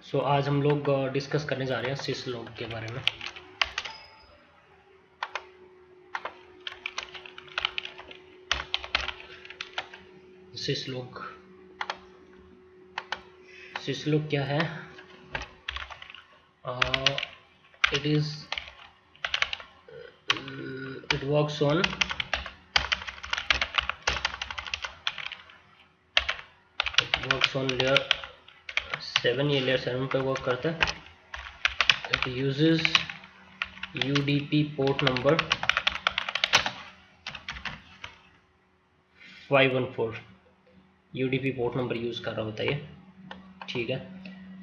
सो आज हम लोग डिस्कस करने जा रहे हैं सिसलॉग के बारे में। सिसलॉग क्या है? it works on layer 7। ये लेयर 7 पे वर्क करता है। It uses UDP port number 514। UDP port number use कर रहा होता है ये, ठीक है।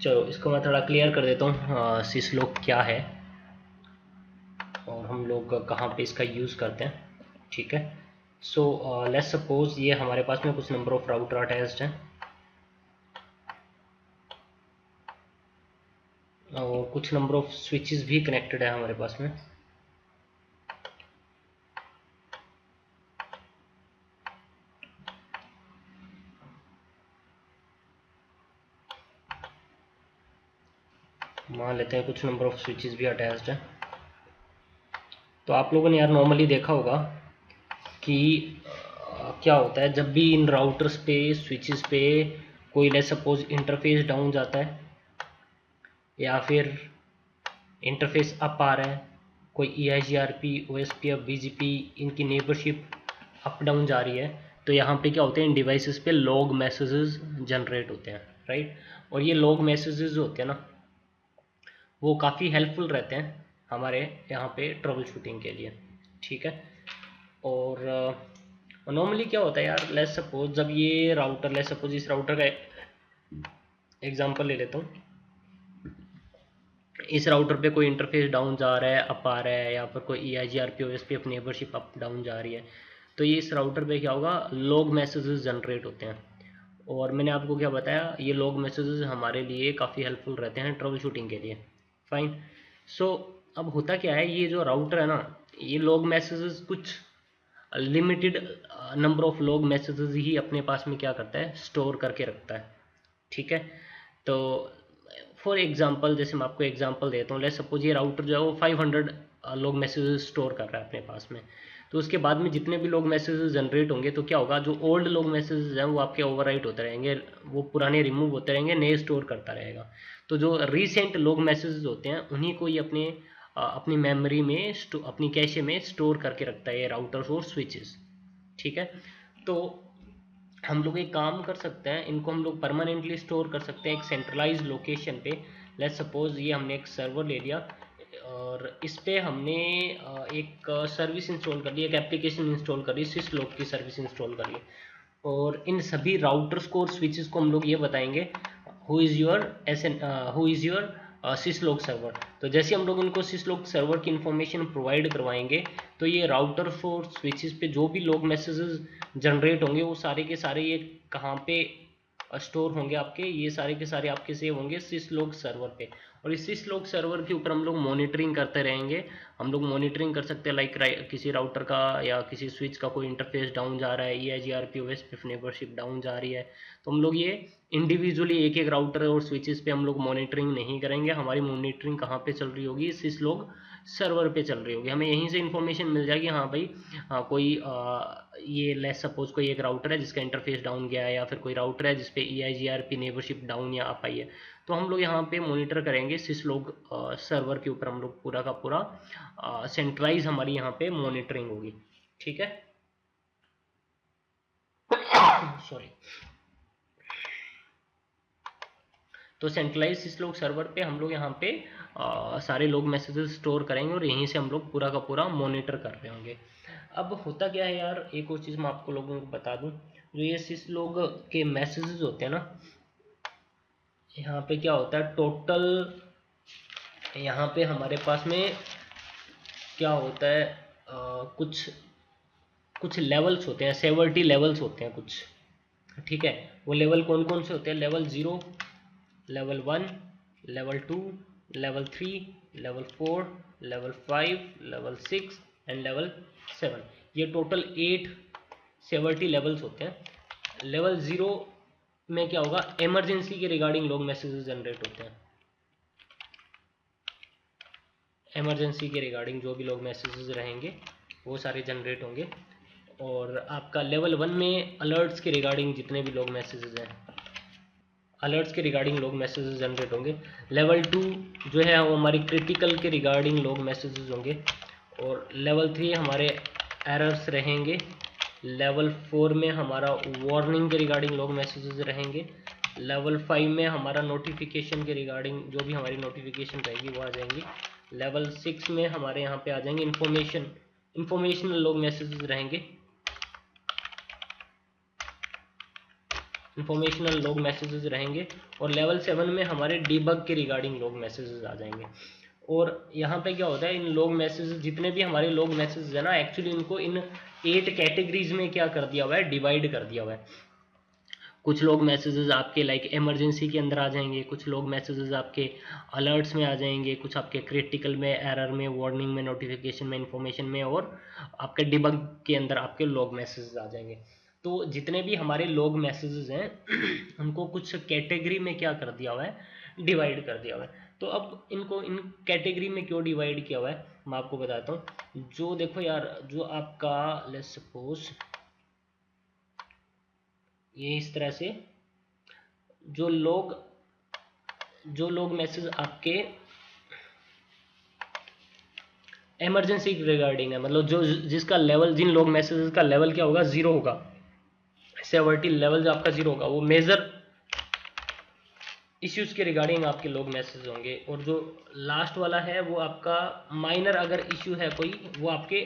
चलो इसको मैं थोड़ा क्लियर कर देता हूँ सिसलॉग क्या है और हम लोग कहाँ पे इसका यूज़ करते हैं, ठीक है। सो लेट्स सपोज ये हमारे पास में कुछ नंबर ऑफ राउटर अटैच्ड हैं और कुछ नंबर ऑफ स्विचेस भी कनेक्टेड है हमारे पास में। मान लेते हैं कुछ नंबर ऑफ स्विचेस भी अटैच्ड हैं। तो आप लोगों ने यार नॉर्मली देखा होगा कि क्या होता है जब भी इन राउटर्स पे स्विचेस पे कोई लेट्स सपोज इंटरफेस डाउन जाता है या फिर इंटरफेस अप आ रहा है, कोई EIGRP OSPF BGP इनकी नेबरशिप अप डाउन जा रही है, तो यहाँ पे क्या होते हैं इन डिवाइसेस पे लॉग मैसेजेस जनरेट होते हैं, राइट। और ये लॉग मैसेजेस जो होते हैं ना वो काफ़ी हेल्पफुल रहते हैं हमारे यहाँ पे ट्रबल शूटिंग के लिए, ठीक है। और नॉर्मली क्या होता है यार, लेट्स सपोज जब ये राउटर, लेट्स सपोज इस राउटर का एग्जांपल ले लेता हूँ। इस राउटर पे कोई इंटरफेस डाउन जा रहा है, अप आ रहा है, या फिर कोई EIGRP OSPF neighbourship up down जा रही है, तो ये इस राउटर पे क्या होगा, लॉग मैसेजेस जनरेट होते हैं। और मैंने आपको क्या बताया, ये लॉग मैसेजेस हमारे लिए काफ़ी हेल्पफुल रहते हैं ट्रबल शूटिंग के लिए, फाइन। सो अब होता क्या है, ये जो राउटर है ना, ये लॉग मैसेजेस कुछ limited number of log messages ही अपने पास में क्या करता है, स्टोर करके रखता है, ठीक है। तो फॉर एग्जांपल जैसे मैं आपको एग्जांपल देता हूँ, लेट्स सपोज ये राउटर जो है वो 500 लॉग मैसेजेस स्टोर कर रहा है अपने पास में। तो उसके बाद में जितने भी लॉग मैसेजेस जनरेट होंगे तो क्या होगा, जो ओल्ड लॉग मैसेजेस हैं वो आपके ओवरराइट होते रहेंगे, वो पुराने रिमूव होते रहेंगे, नए स्टोर करता रहेगा। तो जो रिसेंट लॉग मैसेजेस होते हैं उन्हीं को ये अपनी मेमोरी में अपनी कैशे में स्टोर करके रखता है ये राउटर्स और स्विचेस, ठीक है। तो हम लोग एक काम कर सकते हैं, इनको हम लोग परमानेंटली स्टोर कर सकते हैं एक सेंट्रलाइज लोकेशन पे। लेट्स सपोज ये हमने एक सर्वर ले लिया और इस पे हमने एक सर्विस इंस्टॉल कर ली, एक एप्लीकेशन इंस्टॉल कर ली, सिसलॉग की सर्विस इंस्टॉल कर ली। और इन सभी राउटर्स को और स्विचेस को हम लोग ये बताएंगे who is your syslog server. तो जैसे हम लोग इनको सिसलॉग सर्वर की इंफॉर्मेशन प्रोवाइड करवाएंगे तो ये राउटर्स और स्विचेस पे जो भी लॉग मैसेजेस जनरेट होंगे वो सारे के सारे ये कहाँ पे स्टोर होंगे, आपके ये सारे के सारे आपके सेव होंगे सिसलॉग सर्वर पे। और इस सिसलॉग सर्वर के ऊपर हम लोग मॉनिटरिंग करते रहेंगे। हम लोग मॉनिटरिंग कर सकते हैं लाइक किसी राउटर का या किसी स्विच का कोई इंटरफेस डाउन जा रहा है, EIGRP OSPF नेबरशिप डाउन जा रही है, तो हम लोग ये इंडिविजुअली एक एक राउटर और स्विचेस पे हम लोग मॉनिटरिंग नहीं करेंगे। हमारी मॉनिटरिंग कहाँ पे चल रही होगी, सिसलॉग सर्वर पे चल रही होगी। हमें यहीं से इन्फॉर्मेशन मिल जाएगी, हाँ भाई कोई ये लेट्स सपोज कोई एक राउटर है जिसका इंटरफेस डाउन गया है, या फिर कोई राउटर है जिसपे EIGRP नेबरशिप डाउन या अप आई है, तो हम लोग यहाँ पे मॉनिटर करेंगे सिसलॉग सर्वर के ऊपर। हम लोग पूरा का पूरा सेंट्रलाइज हमारी यहाँ पे मॉनिटरिंग होगी, ठीक है। सॉरी। तो सेंट्रलाइज सिसलॉग सर्वर पे हम लोग यहाँ पे सारे लॉग मैसेजेस स्टोर करेंगे और यहीं से हम लोग पूरा का पूरा मॉनिटर कर रहे होंगे। अब होता क्या है यार, एक और चीज़ मैं आपको लोगों को बता दूं, जो ये सिसलॉग के मैसेजेस होते हैं ना, यहाँ पे क्या होता है टोटल, यहाँ पे हमारे पास में क्या होता है कुछ कुछ लेवल्स होते हैं, सेवर्टी लेवल्स होते हैं कुछ, ठीक है। वो लेवल कौन कौन से होते हैं, level 0, level 1, level 2, level 3, level 4, level 5, level 6 and level 7। ये टोटल 8 सेवर्टी लेवल्स होते हैं। लेवल 0 में क्या होगा, इमरजेंसी के रिगार्डिंग लॉग मैसेजेस जनरेट होते हैं, इमरजेंसी के रिगार्डिंग जो भी लोग मैसेजेस रहेंगे वो सारे जनरेट होंगे। और आपका लेवल 1 में अलर्ट्स के रिगार्डिंग जितने भी लोग मैसेजेस हैं, अलर्ट्स के रिगार्डिंग लोग मैसेजेस जनरेट होंगे। लेवल 2 जो है वो हमारी क्रिटिकल के रिगार्डिंग लोग मैसेजेस होंगे। और लेवल 3 हमारे एरर्स रहेंगे। लेवल 4 में हमारा वार्निंग के रिगार्डिंग लोग मैसेजेस रहेंगे। लेवल 5 में हमारा नोटिफिकेशन के रिगार्डिंग जो भी हमारी नोटिफिकेशन रहेगी वो आ जाएंगी। लेवल 6 में हमारे यहाँ पे आ जाएंगे इंफॉर्मेशनल लोग मैसेजेस रहेंगे। इंफॉर्मेशनल लोग मैसेजेस रहेंगे। और लेवल 7 में हमारे डीबग के रिगार्डिंग लोग मैसेजेस आ जाएंगे। और यहाँ पे क्या होता है, इन लोग मैसेजेस जितने भी हमारे लोग मैसेजेस है ना, एक्चुअली इनको इन 8 कैटेगरीज में क्या कर दिया हुआ है, डिवाइड कर दिया हुआ है। कुछ लोग मैसेजेस आपके लाइक इमरजेंसी के अंदर आ जाएंगे, कुछ लोग मैसेजेस आपके अलर्ट्स में आ जाएंगे, कुछ आपके क्रिटिकल में, एरर में, वार्निंग में, नोटिफिकेशन में, इंफॉर्मेशन में, और आपके डिबग के अंदर आपके लोग मैसेजेस आ जाएंगे। तो जितने भी हमारे लोग मैसेजेस हैं उनको कुछ कैटेगरी में क्या कर दिया हुआ है, डिवाइड कर दिया हुआ है। तो अब इनको इन कैटेगरी में क्यों डिवाइड किया हुआ है मैं आपको बताता हूँ। जो देखो यार, जो आपका लेट्स सपोज ये इस तरह से जो लोग मैसेज आपके इमरजेंसी रिगार्डिंग है, मतलब जो जिसका लेवल, जिन लोग मैसेजेस का लेवल क्या होगा, 0 होगा, सेवरिटी लेवल जो आपका 0 होगा, वो मेजर इश्यूज के रिगार्डिंग आपके लोग मैसेज होंगे। और जो लास्ट वाला है वो आपका माइनर अगर इश्यू है कोई, वो आपके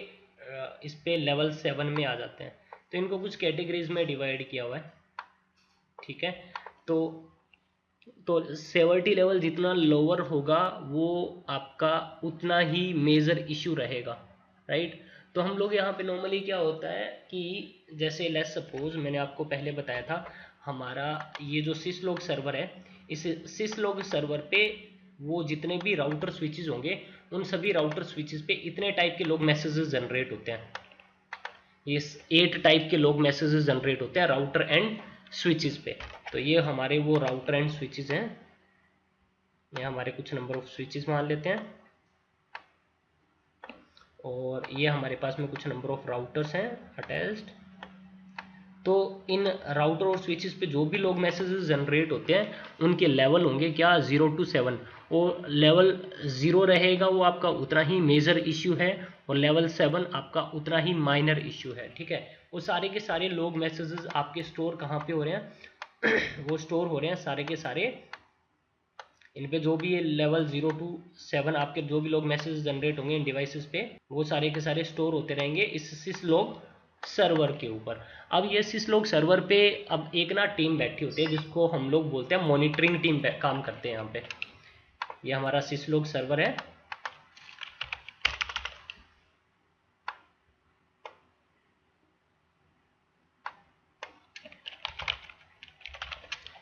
इस पे लेवल 7 में आ जाते हैं। तो इनको कुछ कैटेगरीज में डिवाइड किया हुआ है, ठीक है। तो सेवरिटी लेवल जितना लोअर होगा वो आपका उतना ही मेजर इशू रहेगा, राइट। तो हम लोग यहाँ पे नॉर्मली क्या होता है कि जैसे लेट्स सपोज मैंने आपको पहले बताया था, हमारा ये जो सिसलॉग सर्वर है, इस सिसलॉग सर्वर पे वो जितने भी राउटर स्विचेस होंगे, उन सभी राउटर स्विचेस पे इतने टाइप के लोग मैसेजेस जनरेट होते हैं। ये 8 टाइप के लोग मैसेजेस जनरेट होते हैं राउटर एंड स्विचेस पे। तो ये हमारे वो राउटर एंड स्विचेस हैं, ये हमारे कुछ नंबर ऑफ स्विचेस मान लेते हैं। और ये हमारे पास में कुछ नंबर ऑफ राउटर्स हैं अटैच्ड। तो इन राउटर और स्विचेस पे जो भी लोग मैसेजेस जनरेट होते हैं उनके लेवल होंगे क्या, 0 to 7। और लेवल 0 रहेगा वो आपका उतना ही मेजर इश्यू है, और लेवल 7 आपका उतना ही माइनर इश्यू है, ठीक है। वो सारे के सारे लोग मैसेजेस आपके स्टोर कहाँ पे हो रहे हैं वो स्टोर हो रहे हैं सारे के सारे इन पे, जो भी ये लेवल 0 to 7 आपके जो भी लोग मैसेज जनरेट होंगे इन डिवाइसेस पे, वो सारे के सारे स्टोर होते रहेंगे इस सिसलॉग सर्वर के ऊपर। अब ये सिसलॉग सर्वर पे अब एक ना टीम बैठी होती है जिसको हम लोग बोलते हैं मॉनिटरिंग टीम काम करते हैं यहाँ पे। ये हमारा सिसलॉग सर्वर है,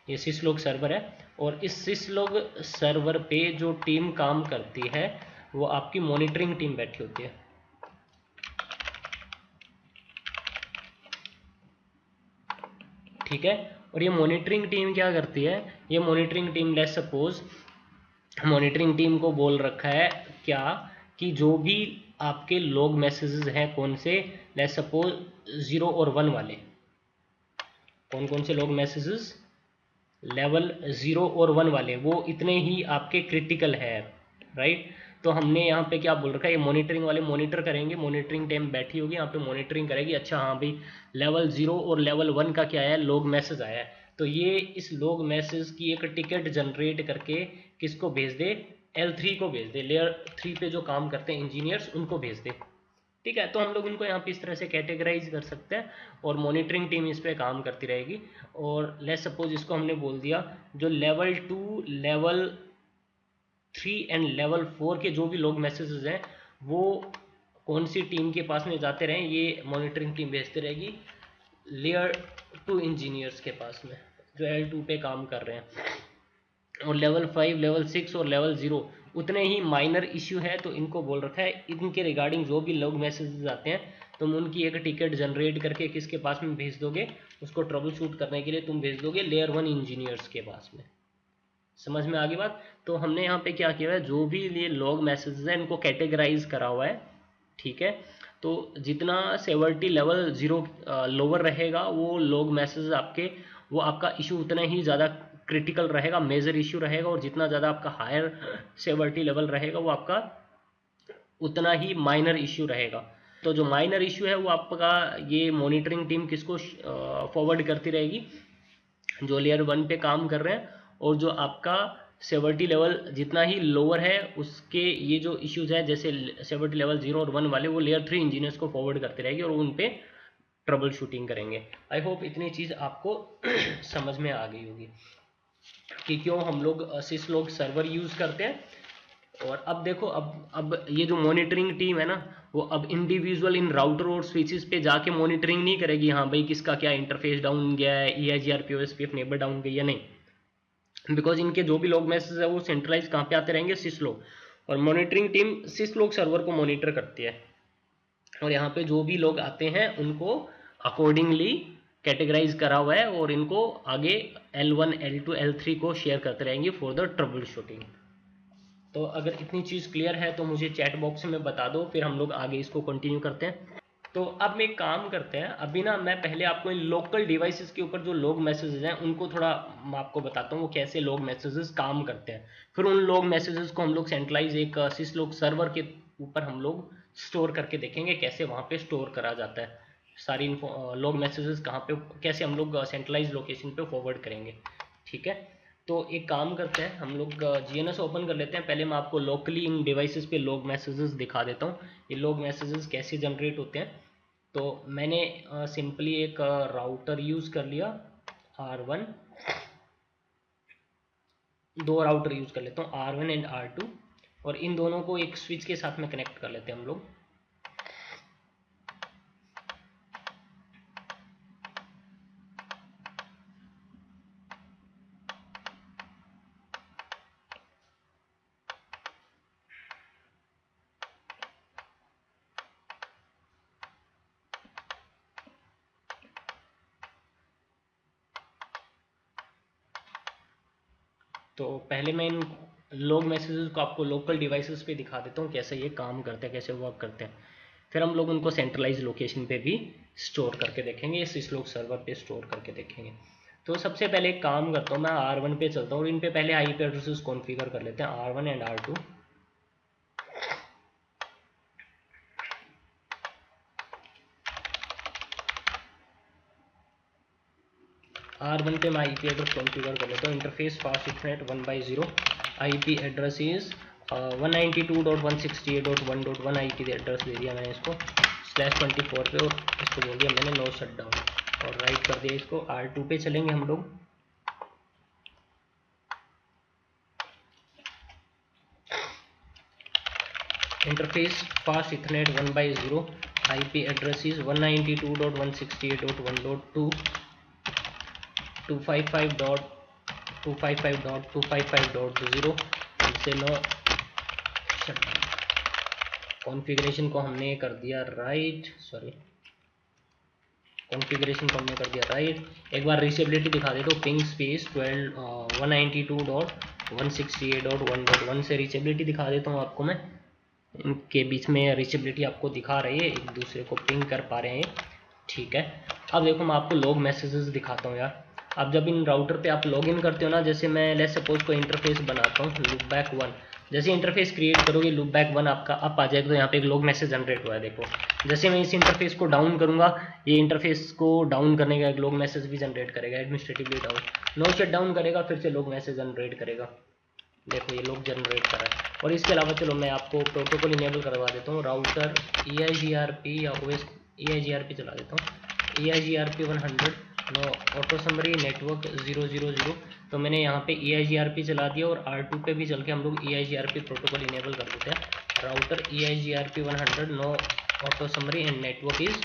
ये सिसलॉग सर्वर है। और इस सिसलॉग सर्वर पे जो टीम काम करती है वो आपकी मॉनिटरिंग टीम बैठी होती है, ठीक है। और ये मॉनिटरिंग टीम क्या करती है, ये monitoring team let's suppose monitoring team को बोल रखा है क्या, कि जो भी आपके लॉग मैसेजेस हैं कौन से, लेट्स सपोज 0 और 1 वाले, कौन कौन से लॉग मैसेजेस लेवल 0 और 1 वाले, वो इतने ही आपके क्रिटिकल है, राइट। तो हमने यहाँ पे क्या बोल रखा है, ये मॉनिटरिंग वाले मॉनिटर करेंगे, मॉनिटरिंग टीम बैठी होगी यहाँ पे मॉनिटरिंग करेगी, अच्छा हाँ भाई लेवल 0 और लेवल 1 का क्या है, लॉग मैसेज आया है, तो ये इस लॉग मैसेज की एक टिकट जनरेट करके किसको भेज दे, L3 को भेज दे, लेयर 3 पे जो काम करते हैं इंजीनियर्स उनको भेज दे, ठीक है। तो हम लोग इनको यहाँ पे इस तरह से कैटेगराइज कर सकते हैं, और मॉनिटरिंग टीम इस पे काम करती रहेगी। और लेट्स सपोज इसको हमने बोल दिया जो लेवल 2, लेवल 3 एंड लेवल 4 के जो भी लोग मैसेजेस हैं वो कौन सी टीम के पास में जाते रहें, ये मॉनिटरिंग टीम भेजती रहेगी लेयर 2 इंजीनियर्स के पास में जो L2 पे काम कर रहे हैं। और लेवल 5, लेवल 6 और लेवल 0 उतने ही माइनर इश्यू है, तो इनको बोल रखा है इनके रिगार्डिंग जो भी लोग मैसेजेस आते हैं तुम उनकी एक टिकट जनरेट करके किसके पास में भेज दोगे, उसको ट्रबल शूट करने के लिए तुम भेज दोगे लेयर 1 इंजीनियर्स के पास में, समझ में आ गई बात। तो हमने यहाँ पे क्या किया है, जो भी ये लॉग मैसेजेस है इनको कैटेगराइज करा हुआ है, ठीक है। तो जितना सेवर्टी लेवल 0 लोअर रहेगा वो लॉग मैसेज आपके, वो आपका इशू उतना ही ज़्यादा क्रिटिकल रहेगा, मेजर इशू रहेगा, और जितना ज़्यादा आपका हायर सेवर्टी लेवल रहेगा वो आपका उतना ही माइनर इश्यू रहेगा। तो जो माइनर इश्यू है वो आपका ये मॉनिटरिंग टीम किसको फॉरवर्ड करती रहेगी, जो लेयर 1 पे काम कर रहे हैं, और जो आपका सेवर्टी लेवल जितना ही लोअर है उसके ये जो इश्यूज है जैसे सेवर्टी लेवल 0 और 1 वाले, वो लेयर 3 इंजीनियर्स को फॉरवर्ड करते रहेगी और उन पे ट्रबल शूटिंग करेंगे। आई होप इतनी चीज़ आपको समझ में आ गई होगी कि क्यों हम लोग सिसलॉग सर्वर यूज़ करते हैं। और अब देखो, अब ये जो मॉनिटरिंग टीम है ना, वो अब इंडिविजुअल इन राउटर और स्विचेस पे जाके मॉनिटरिंग नहीं करेगी, हाँ भाई किसका क्या इंटरफेस डाउन गया है, EIGRP OSPF नेबर डाउन गई या नहीं, बिकॉज इनके जो भी लॉग मैसेज है वो सेंट्रलाइज कहाँ पे आते रहेंगे, सिसलॉग, और मॉनिटरिंग टीम सिसलॉग सर्वर को मॉनिटर करती है, और यहाँ पे जो भी लोग आते हैं उनको अकॉर्डिंगली कैटेगराइज करा हुआ है, और इनको आगे L1 L2 L3 को शेयर करते रहेंगे फॉर द ट्रबल शूटिंग। तो अगर इतनी चीज़ क्लियर है तो मुझे चैट बॉक्स में बता दो, फिर हम लोग आगे इसको कंटिन्यू करते हैं। तो अब मैं एक काम करते हैं, अभी ना मैं पहले आपको इन लोकल डिवाइसेस के ऊपर जो लॉग मैसेजेस हैं उनको थोड़ा मैं आपको बताता हूँ वो कैसे लॉग मैसेजेस काम करते हैं, फिर उन लॉग मैसेजेस को हम लोग सेंट्रलाइज एक सिसलॉग सर्वर के ऊपर हम लोग स्टोर करके देखेंगे कैसे वहाँ पे स्टोर करा जाता है सारी लॉग मैसेजेस, कहाँ पे कैसे हम लोग सेंट्रलाइज लोकेशन पे फॉरवर्ड करेंगे, ठीक है। तो एक काम करते हैं, हम लोग GNS ओपन कर लेते हैं। पहले मैं आपको लोकली इन डिवाइसेस पे लॉग मैसेजेस दिखा देता हूँ, ये लॉग मैसेजेस कैसे जनरेट होते हैं। तो मैंने सिंपली एक राउटर यूज़ कर लिया R1, दो राउटर यूज़ कर लेता हूँ R1 एंड R2, और इन दोनों को एक स्विच के साथ में कनेक्ट कर लेते हैं हम लोग। तो पहले मैं इन लॉग मैसेजेस को आपको लोकल डिवाइसेस पे दिखा देता हूँ कैसे ये काम करते हैं, कैसे वर्क करते हैं, फिर हम लोग उनको सेंट्रलाइज लोकेशन पे भी स्टोर करके देखेंगे, सिसलॉग सर्वर पे स्टोर करके देखेंगे। तो सबसे पहले एक काम करता हूँ, मैं R1 पे चलता हूँ और इन पे पहले IP एड्रेसेस कॉन्फ़िगर कर लेते हैं R1 एंड R2। R1 पे मैं IP एड्रेस कॉन्फ़िगर कर लेता हूँ, interface fast ethernet 1/0, IP address is 192.168.1.1 IP address दे दिया मैंने इसको /24 पे, और इसको बोल दिया मैंने नो शटडाउन, और राइट कर दिया इसको। R2 पे चलेंगे हम लोग, interface fast ethernet 1/0, IP address is 192.168.1.2, 255.255.255.0 से नो शटडाउन। कॉन्फ़िगरेशन को हमने कर दिया राइट, सॉरी कॉन्फ़िगरेशन को हमने कर दिया राइट। एक बार रीचेबिलिटी दिखा दे तो पिंग स्पेस 192.168.1.1 से रीचेबिलिटी दिखा देता हूँ आपको मैं, इनके बीच में रीचेबिलिटी आपको दिखा रही है, एक दूसरे को पिंग कर पा रहे हैं, ठीक है। अब देखो मैं आपको लॉग मैसेजेस दिखाता हूँ यार। अब जब इन राउटर पे आप लॉगिन करते हो ना, जैसे मैं लेट्स सपोज को इंटरफेस बनाता हूँ लूपबैक 1, जैसे इंटरफेस क्रिएट करोगे लूपबैक 1 आपका अप आ जाएगा, तो यहाँ पे एक लॉग मैसेज जनरेट हुआ है देखो। जैसे मैं इस इंटरफेस को डाउन करूँगा, ये इंटरफेस को डाउन करने का एक लॉग मैसेज भी जनरेट करेगा, administratively down, no shut down करेगा, फिर से लॉग मैसेज जनरेट करेगा, देखो ये लॉग जनरेट कर रहा है। और इसके अलावा चलो मैं आपको प्रोटोकॉल इनेबल करवा देता हूँ, राउटर EIGRP या OS EIGRP चला देता हूँ, EIGRP 100 no auto summary network 000। तो मैंने यहाँ पे EIGRP चला दिया, और R2 पे भी चल के हम लोग EIGRP प्रोटोकॉल इनेबल कर देते हैं, router EIGRP 100 no auto summary and network is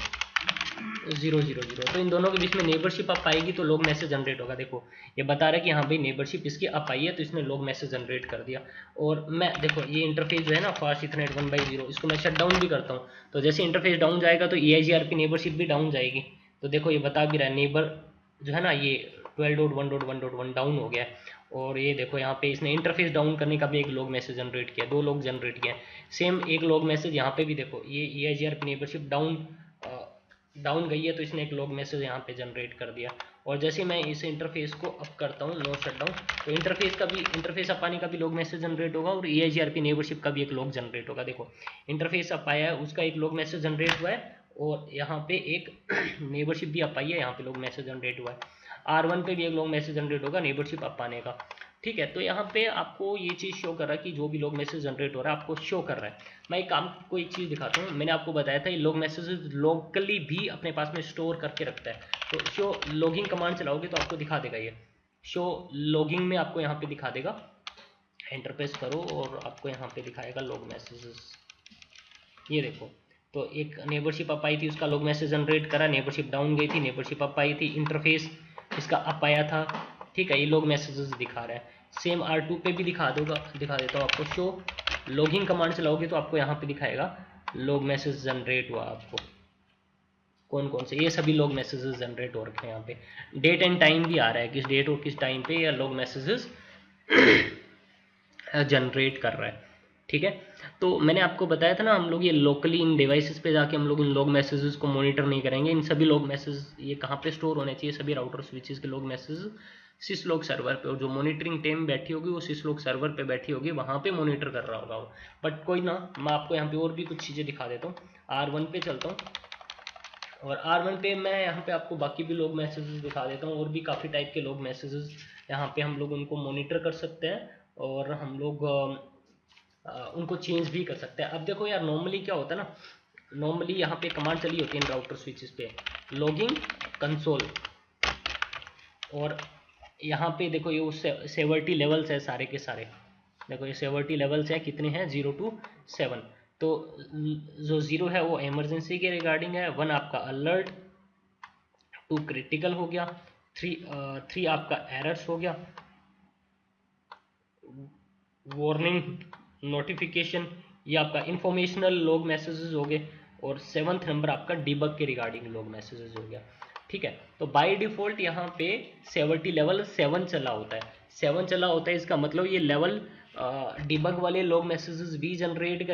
000। तो इन दोनों के बीच में नेबरशिप अप आएगी तो लॉग मैसेज जनरेट होगा, देखो ये बता रहा है कि हाँ भाई नेबरशिप इसकी अप आई है, तो इसने लॉग मैसेज जनरेट कर दिया। और मैं देखो ये इंटरफेस जो है ना फास्ट इथरनेट 1/0, इसको मैं शट डाउन भी करता हूँ, तो जैसे इंटरफेस डाउन जाएगा तो EIGRP नेबरशिप भी डाउन जाएगी। तो देखो ये बता भी रहा है नेबर जो है ना ये 12.1.1.1 डाउन हो गया है। और ये देखो यहाँ पे इसने इंटरफेस डाउन करने का भी एक लॉग मैसेज जनरेट किया, 2 लॉग जनरेट किया। सेम एक लॉग मैसेज यहाँ पे भी देखो, ये EIGRP नेबरशिप डाउन गई है तो इसने एक लॉग मैसेज यहाँ पे जनरेट कर दिया। और जैसे मैं इस इंटरफेस को अप करता हूँ, नो शट डाउन, तो इंटरफेस अप आने का भी लॉग मैसेज जनरेट होगा और EIGRP नेबरशिप का भी एक लॉग जनरेट होगा। देखो इंटरफेस अप आया है, उसका एक लॉग मैसेज जनरेट हुआ है, और यहाँ पे एक नेबरशिप भी अप आई है, यहाँ पे लॉग मैसेज जनरेट हुआ है। R1 पे भी एक लॉग मैसेज जनरेट होगा नेबरशिप अप आने का। ठीक है, तो यहाँ पे आपको ये चीज़ शो कर रहा है कि जो भी लॉग मैसेज जनरेट हो रहा है आपको शो कर रहा है। मैं एक चीज़ दिखाता हूँ, मैंने आपको बताया था ये लॉग मैसेज लोकली भी अपने पास में स्टोर करके रखता है। तो शो लॉगिंग कमांड चलाओगे तो आपको दिखा देगा, ये शो लॉगिंग में आपको यहाँ पे दिखा देगा। एंटर प्रेस करो और आपको यहाँ पे दिखाएगा लॉग मैसेजेस। ये देखो, तो एक नेबरशिप अप आई थी, उसका लॉग मैसेज जनरेट करा, नेबरशिप डाउन गई थी, नेबरशिप अप आई थी, इंटरफेस इसका अप आया था। ठीक है, ये लॉग मैसेजेस दिखा रहा है। सेम R2 पे भी दिखा देता हूँ आपको। शो लॉगिंग कमांड चलाओगे तो आपको यहाँ पे दिखाएगा लॉग मैसेज जनरेट हुआ आपको कौन कौन से, ये सभी लॉग मैसेजेस जनरेट हो रखे हैं। यहाँ पे डेट एंड टाइम भी आ रहा है, किस डेट और किस टाइम पे ये लॉग मैसेजेस जनरेट कर रहा है। ठीक है, तो मैंने आपको बताया था ना, हम लोग ये लोकली इन डिवाइसेस पे जाके हम लोग इन लॉग मैसेजेस को मॉनिटर नहीं करेंगे। इन सभी लॉग मैसेज ये कहाँ पे स्टोर होने चाहिए, सभी राउटर स्विचेस के लॉग मैसेज सिसलॉग सर्वर पे, और जो मॉनिटरिंग टीम बैठी होगी वो सिसलॉग सर्वर पे बैठी होगी, वहाँ पे मॉनिटर कर रहा होगा वो। बट कोई ना, मैं आपको यहाँ पे और भी कुछ चीज़ें दिखा देता हूँ। R1 पे चलता हूँ, और R1 पे मैं यहाँ पे आपको बाकी भी लॉग मैसेजेस दिखा देता हूँ, और भी काफ़ी टाइप के लॉग मैसेजेस यहाँ पे हम लोग उनको मॉनिटर कर सकते हैं, और हम लोग उनको चेंज भी कर सकते हैं। अब देखो यार, नॉर्मली क्या होता है ना, नॉर्मली यहाँ पे कमांड चली होती है इन राउटर स्विचेस पे, लॉगिंग कंसोल, और यहाँ पे देखो ये सेवर्टी लेवल्स है सारे के सारे। देखो ये सेवर्टी लेवल्स हैं, कितने हैं, 0 to 7। तो जो 0 है वो इमरजेंसी के रिगार्डिंग है, 1 आपका अलर्ट, 2 क्रिटिकल हो गया, 3 आपका एरर्स हो गया, वार्निंग, नोटिफिकेशन, ये आपका इंफॉर्मेशनल लॉग मैसेजेस हो गए, और 7th नंबर आपका डिबग के रिगार्डिंग लॉग मैसेजेस हो गया। ठीक है, तो बाय डिफॉल्ट यहाँ पे सेवर्टी लेवल 7 चला होता है। 7 चला होता है, इसका मतलब ये लेवल डिबग वाले लॉग मैसेजेस भी जनरेट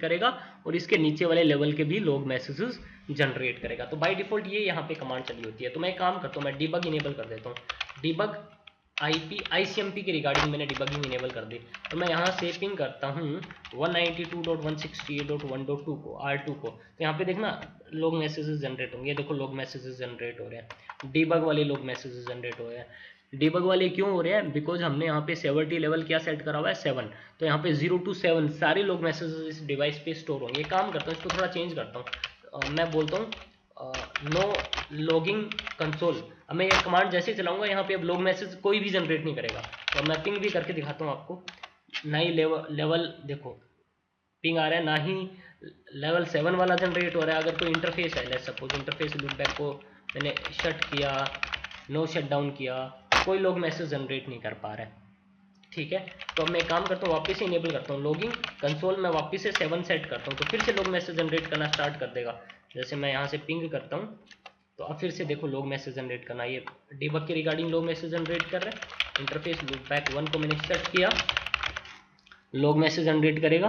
करेगा, और इसके नीचे वाले लेवल के भी लॉग मैसेजेस जनरेट करेगा। तो बाय डिफॉल्ट ये यहाँ पे कमांड चली होती है। तो मैं काम करता हूँ, मैं डिबग इनेबल कर देता हूँ। डिबग ICMP के रिगार्डिंग मैंने डिबगिंग इनेबल कर दी, तो मैं यहाँ से पिंग करता हूँ 192.168.1.2 को, R2 को। तो यहाँ पे देखना लॉग मैसेजेस जनरेट होंगे, देखो लॉग मैसेजेस जनरेट हो रहे हैं, डिबग वाले लॉग मैसेजेस जनरेट हो रहे हैं। डिबग वाले क्यों हो रहे हैं, बिकॉज हमने यहाँ पे सेवर्टी लेवल क्या सेट करा हुआ है, 7। तो यहाँ पे 0 to 7 सारे लॉग मैसेजेस इस डिवाइस पे स्टोर होंगे। काम करता हूँ, इसको थोड़ा चेंज करता हूँ, मैं बोलता हूँ नो लॉगिंग कंसोल। अब मैं ये कमांड जैसे चलाऊंगा यहाँ पे अब लॉग मैसेज कोई भी जनरेट नहीं करेगा। और मैं पिंग भी करके दिखाता हूँ आपको, ना ही लेवल देखो पिंग आ रहा है, ना ही लेवल 7 वाला जनरेट हो रहा है। अगर कोई इंटरफेस है, लेट्स सपोज इंटरफेस लूपबैक को मैंने शट किया, नो शट डाउन किया, कोई लॉग मैसेज जनरेट नहीं कर पा रहा है। ठीक है, तो अब मैं काम करता हूँ, वापस से इनेबल करता हूँ लॉगिंग कंसोल, मैं वापस से 7 सेट करता हूँ, तो फिर से लॉग मैसेज जनरेट करना स्टार्ट कर देगा। जैसे मैं यहाँ से पिंग करता हूँ, तो अब फिर से देखो लॉग मैसेज जनरेट करना, ये डिबग के रिगार्डिंग लॉग मैसेज जनरेट कर रहे हैं। इंटरफेस लूपबैक 1 को मैंने शट किया, लॉग मैसेज जनरेट करेगा।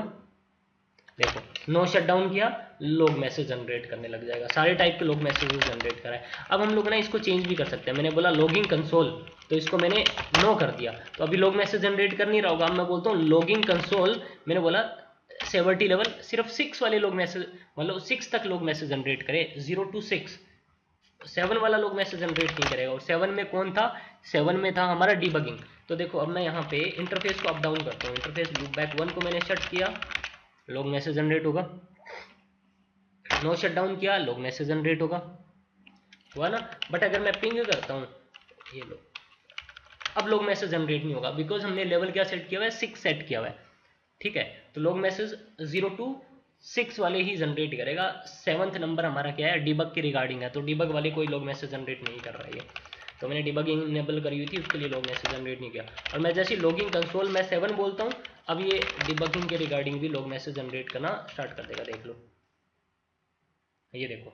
देखो नो शट डाउन किया, लॉग मैसेज जनरेट करने लग जाएगा, सारे टाइप के लॉग मैसेजेस जनरेट करा है। अब हम लोग ना इसको चेंज भी कर सकते हैं। मैंने बोला लॉगिंग कंसोल, तो इसको मैंने नो कर दिया, तो अभी लॉग मैसेज जनरेट कर नहीं रहा होगा। अब मैं बोलता हूँ लॉगिंग कंसोल, मैंने बोला सेवर्टी लेवल सिर्फ 6 वाले लॉग मैसेज, मतलब 6 तक लॉग मैसेज जनरेट करे, 0 to 6। 7 वाला लॉग मैसेज जनरेट नहीं करेगा। और 7 में कौन था, 7 में था हमारा डिबगिंग। तो देखो अब मैं यहाँ पे इंटरफेस को अप डाउन करता हूँ, इंटरफेस लूपबैक 1 को मैंने शट किया, लॉग मैसेज जनरेट होगा, नो शट डाउन किया, लॉग मैसेज जनरेट होगा, हुआ ना। बट अगर मैं पिंग करता हूँ, ये लो, अब लॉग मैसेज जनरेट नहीं होगा, बिकॉज हमने लेवल क्या सेट किया हुआ है, 6 सेट किया हुआ है। ठीक है, तो लॉग मैसेज 0 to 6 वाले ही जनरेट करेगा। 7th नंबर हमारा क्या है, डिबग के रिगार्डिंग है, तो डिबग वाले कोई लॉग मैसेज जनरेट नहीं कर रहा है ये। तो मैंने डिबगिंग इनेबल करी हुई थी, उसके लिए लॉग मैसेज जनरेट नहीं किया। और मैं जैसे लॉगिंग कंसोल मैं 7 बोलता हूँ, अब ये डिबगिंग के रिगार्डिंग भी लॉग मैसेज जनरेट करना स्टार्ट कर देगा, देख लो, ये देखो।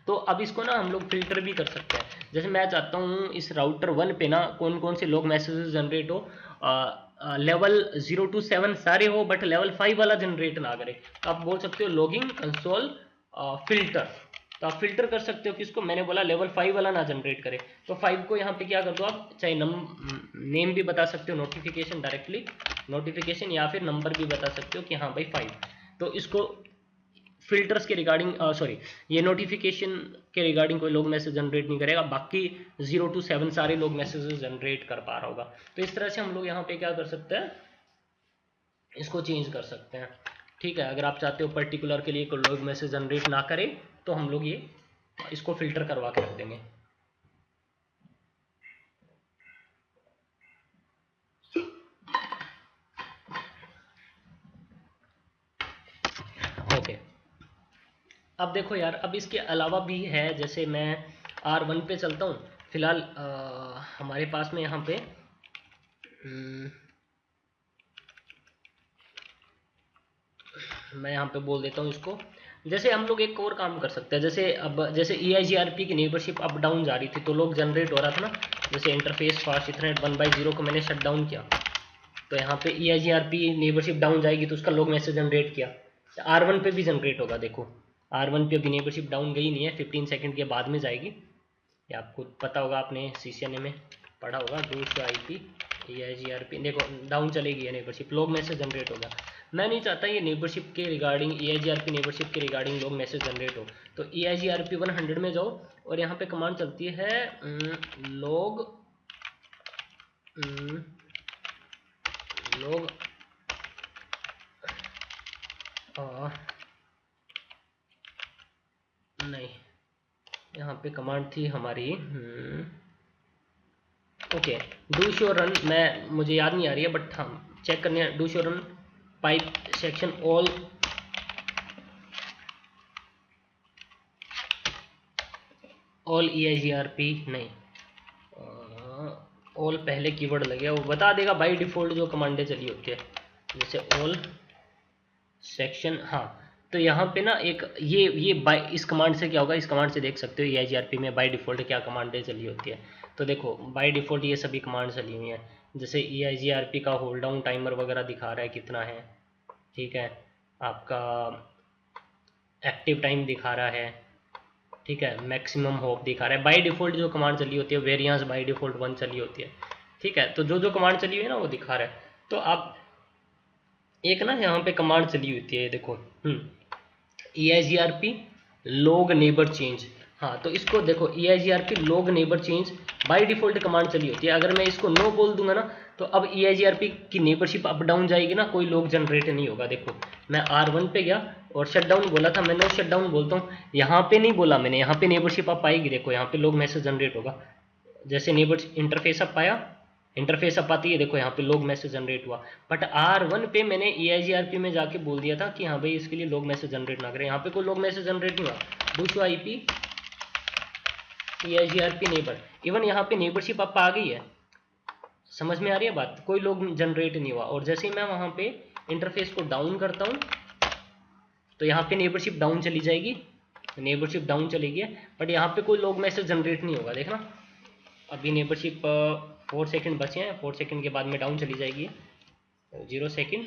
तो अब इसको ना हम लोग फिल्टर भी कर सकते हैं। जैसे मैं चाहता हूँ इस राउटर 1 पे ना कौन कौन से लॉग मैसेजेस जनरेट हो, लेवल 0 to 7 सारे हो, बट लेवल 5 वाला जनरेट ना करे। तो आप बोल सकते हो लॉगिंग कंसोल फिल्टर। तो आप फिल्टर कर सकते हो किसको, मैंने बोला लेवल 5 वाला ना जनरेट करे। तो 5 को यहाँ पे क्या कर दो आप, चाहे नेम भी बता सकते हो, नोटिफिकेशन डायरेक्टली नोटिफिकेशन, या फिर नंबर भी बता सकते हो कि हाँ भाई 5। तो इसको फिल्टर्स के रिगार्डिंग सॉरी, ये नोटिफिकेशन के रिगार्डिंग कोई लोग मैसेज जनरेट नहीं करेगा, बाकी 0 to 7 सारे लोग मैसेजेस जनरेट कर पा रहा होगा। तो इस तरह से हम लोग यहाँ पे क्या कर सकते हैं, इसको चेंज कर सकते हैं। ठीक है, अगर आप चाहते हो पर्टिकुलर के लिए कोई लोग मैसेज जनरेट ना करे तो हम लोग ये इसको फिल्टर करवा के रख देंगे। ओके, अब देखो यार, अब इसके अलावा भी है। जैसे मैं R1 पे चलता हूँ फिलहाल, हमारे पास में यहाँ पे मैं यहाँ पे बोल देता हूँ इसको। जैसे हम लोग एक और काम कर सकते हैं, जैसे अब जैसे EIGRP की नेबरशिप अप डाउन जा रही थी तो लोग जनरेट हो रहा था ना, जैसे इंटरफेस फास्ट इथरनेट 1/0 को मैंने शट डाउन किया, तो यहाँ पे EIGRP नेबरशिप डाउन जाएगी तो उसका लोग मैसेज जनरेट किया। R1 पे भी जनरेट होगा। देखो R1 पे अभी नेबरशिप डाउन गई नहीं है, 15 सेकंड के बाद में जाएगी। ये आपको पता होगा, आपने CCNA में पढ़ा होगा, डू IP EIGRP। देखो डाउन चलेगी नेबरशिप, लोग मैसेज जनरेट होगा। मैं नहीं चाहता ये नेबरशिप के रिगार्डिंग, EIGRP नेबरशिप के रिगार्डिंग लोग मैसेज जनरेट हो। तो EIGRP 100 में जाओ और यहाँ पे कमांड चलती है लोग लोग नहीं, यहाँ पे कमांड थी हमारी ओके, डू शो रन, मैं मुझे याद नहीं आ रही है बट हम चेक करने हैं। Do show run pipe section all EIGRP नहीं, ऑल पहले कीवर्ड लगे, वो बता देगा बाय डिफॉल्ट जो कमांडें चली होती है, जैसे ऑल सेक्शन। हाँ, तो यहाँ पे ना एक ये बाय, इस कमांड से क्या होगा, इस कमांड से देख सकते हो EIGRP में बाय डिफॉल्ट क्या कमांडें चली होती है। तो देखो बाय डिफॉल्ट ये सभी कमांड चली हुई हैं। जैसे EIGRP का होल्ड डाउन टाइमर वगैरह दिखा रहा है कितना है, ठीक है, आपका एक्टिव टाइम दिखा रहा है, ठीक है, मैक्सिमम होप दिखा रहा है। बाय डिफॉल्ट जो कमांड चली होती है, वेरिएंस बाय डिफॉल्ट 1 चली होती है, ठीक है। तो जो जो कमांड चली हुई है ना वो दिखा रहा है। तो आप एक ना यहाँ पे कमांड चली होती है, देखो EIGRP लॉग नेबर चेंज। हाँ, तो इसको देखो EIGRP log neighbour change by default command चली होती है। अगर मैं इसको नो बोल दूंगा ना तो अब EIGRP की नेबरशिप अप डाउन जाएगी ना, कोई लॉग जनरेट नहीं होगा। देखो मैं R1 पे गया और शट डाउन बोला था, मैं नो शट डाउन बोलता हूँ, यहाँ पे नहीं बोला मैंने, यहाँ पे नेबरशिप अप आएगी। देखो यहाँ पे लॉग मैसेज जनरेट होगा, जैसे नेबर इंटरफेस अप आया, इंटरफेस अप आती है, देखो यहाँ पे लॉग मैसेज जनरेट हुआ। बट R1 पे मैंने EIGRP में जाके बोल दिया था कि हाँ भाई इसके लिए लॉग मैसेज जनरेट ना करें, यहाँ पे कोई लॉग मैसेज जनरेट नहीं हुआ। Do show IP EIGRP neighbour, even यहाँ पे नेबरशिप अप आ गई है, समझ में आ रही है बात, कोई लॉग जनरेट नहीं हुआ। और जैसे ही मैं वहाँ पे इंटरफेस को डाउन करता हूँ तो यहाँ पे नेबरशिप डाउन चली जाएगी, नेबरशिप डाउन चली गई है, बट यहाँ पे कोई लॉग मैसेज जनरेट नहीं होगा। देखना अभी नेबरशिप 4 सेकंड बचे हैं, 4 सेकंड के बाद में डाउन चली जाएगी, 0 सेकंड।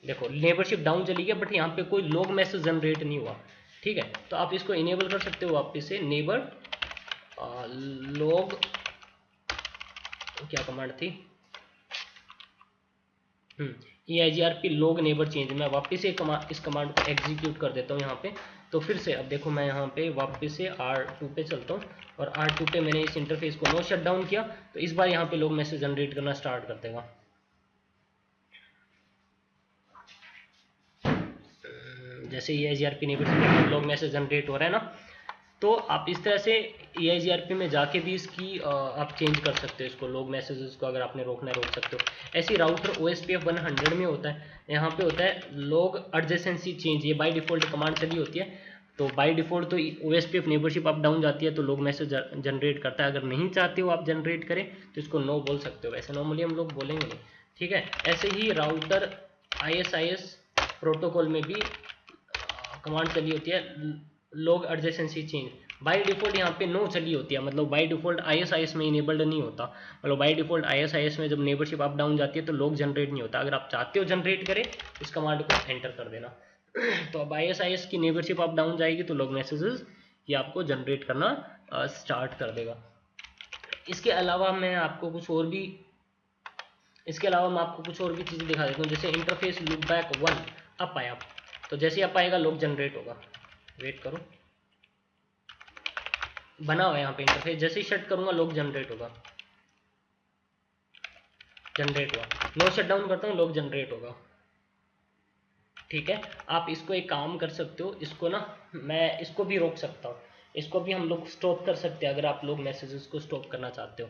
देखो नेबरशिप डाउन चली गई बट यहाँ पे कोई लॉग मैसेज जनरेट नहीं हुआ, ठीक है। तो आप इसको इनेबल कर सकते हो वापस से, नेबर लॉग, क्या कमांड थी, EIGRP लॉग नेबर चेंज। मैं वापस से इस कमांड को एग्जीक्यूट कर देता हूँ यहाँ पे। तो फिर से अब देखो मैं यहाँ पे वापस से R2 पे चलता हूँ और R2 पे मैंने इस इंटरफेस को नो शट डाउन किया, तो इस बार यहाँ पे लॉग मैसेज जनरेट करना स्टार्ट कर देगा। जैसे EIGRP neighbour log message generate हो रहा है ना, तो आप इस तरह से EIGRP में जाके भी इसकी आप चेंज कर सकते हो, इसको लॉग मैसेजेस को अगर आपने रोकना है रोक सकते हो। ऐसे राउटर OSPF 100 में होता है, यहाँ पे होता है लॉग एडजेसेंसी चेंज, ये बाय डिफॉल्ट कमांड चली होती है। तो बाय डिफॉल्ट तो OSPF नेबरशिप अप डाउन जाती है तो लॉग मैसेज जनरेट करता है। अगर नहीं चाहते हो आप जनरेट करें तो इसको नो बोल सकते हो, वैसे नॉर्मली हम लोग बोलेंगे नहीं, ठीक है। ऐसे ही राउटर ISIS प्रोटोकॉल में भी कमांड चली होती है log adjacency change by default यहाँ पे नो चली होती है, मतलब बाय डिफॉल्ट ISIS में इनेबल्ड नहीं होता, मतलब बाय डिफॉल्ट ISIS में जब नेबरशिप अप डाउन जाती है तो लॉग जनरेट नहीं होता। अगर आप चाहते हो जनरेट करे इस कमांड को एंटर कर देना। तो अब ISIS की नेबरशिप अप डाउन जाएगी तो लॉग मैसेजेस ये आपको जनरेट करना स्टार्ट कर देगा। इसके अलावा मैं आपको कुछ और भी चीज़ें दिखा देता हूँ। जैसे इंटरफेस लुक बैक 1 अप आया, तो जैसे अप आएगा लॉग जनरेट होगा। वेट करो, बना हुआ है यहाँ पे इंटरफेस, जैसे ही शट करूंगा लॉग जनरेट होगा, जनरेट हुआ। नो शट डाउन करता हूँ लॉग जनरेट होगा। ठीक है, आप इसको एक काम कर सकते हो, इसको ना मैं इसको भी रोक सकता हूँ, इसको भी हम लोग स्टॉप कर सकते हैं अगर आप लोग मैसेजेस को स्टॉप करना चाहते हो।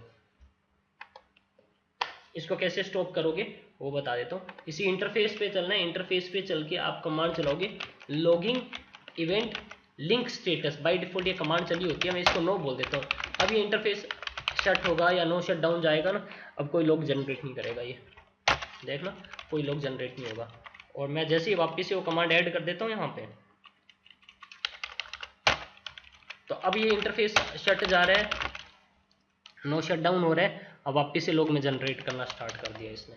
इसको कैसे स्टॉप करोगे वो बता देता हूँ। इसी इंटरफेस पे चलना है, इंटरफेस पे चल के आप कमांड चलाओगे logging event link status. By default ये कमांड चली होती है, मैं इसको नो बोल देता हूँ। अब ये इंटरफेस शट होगा या नो शट डाउन जाएगा ना, अब कोई लॉग जनरेट नहीं करेगा, ये देखना कोई लॉग जनरेट नहीं होगा। और मैं जैसे ही वापस से वो कमांड ऐड कर देता हूँ यहाँ पे, तो अब ये इंटरफेस शट जा रहा है, नो शट डाउन हो रहा है। अब वापस से लॉग में जनरेट करना स्टार्ट कर दिया इसने।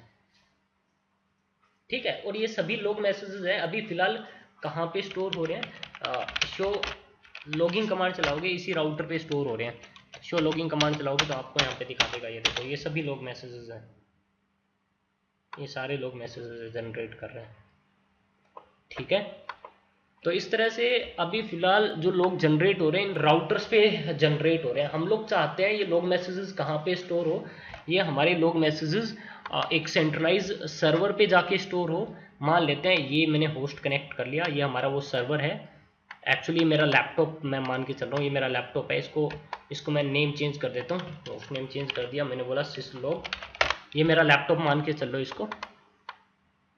ठीक है, और ये सभी लॉग मैसेजेस हैं अभी फिलहाल कहाँ पे स्टोर हो रहे हैं, शो लॉगिंग कमांड चलाओगे इसी राउटर पे स्टोर हो रहे हैं। शो लॉगिंग कमांड चलाओगे तो आपको यहाँ पे दिखा देगा, ये देखो ये सभी लॉग मैसेजेस हैं, ये सारे लॉग मैसेजेस जनरेट कर रहे हैं। ठीक है, तो इस तरह से अभी फिलहाल जो लोग जनरेट हो रहे हैं इन राउटर्स पे जनरेट हो रहे हैं। हम लोग चाहते हैं ये लोग मैसेजेस कहाँ पे स्टोर हो, ये हमारे लोग मैसेजेस एक सेंट्रलाइज सर्वर पे जाके स्टोर हो। मान लेते हैं ये मैंने होस्ट कनेक्ट कर लिया, ये हमारा वो सर्वर है। एक्चुअली मेरा लैपटॉप मैं मान के चल रहा हूँ, ये मेरा लैपटॉप है। इसको मैं नेम चेंज कर देता हूँ, होस्ट नेम चेंज कर दिया मैंने, बोला सिसलॉग। ये मेरा लैपटॉप मान के चल रहा हूँ इसको।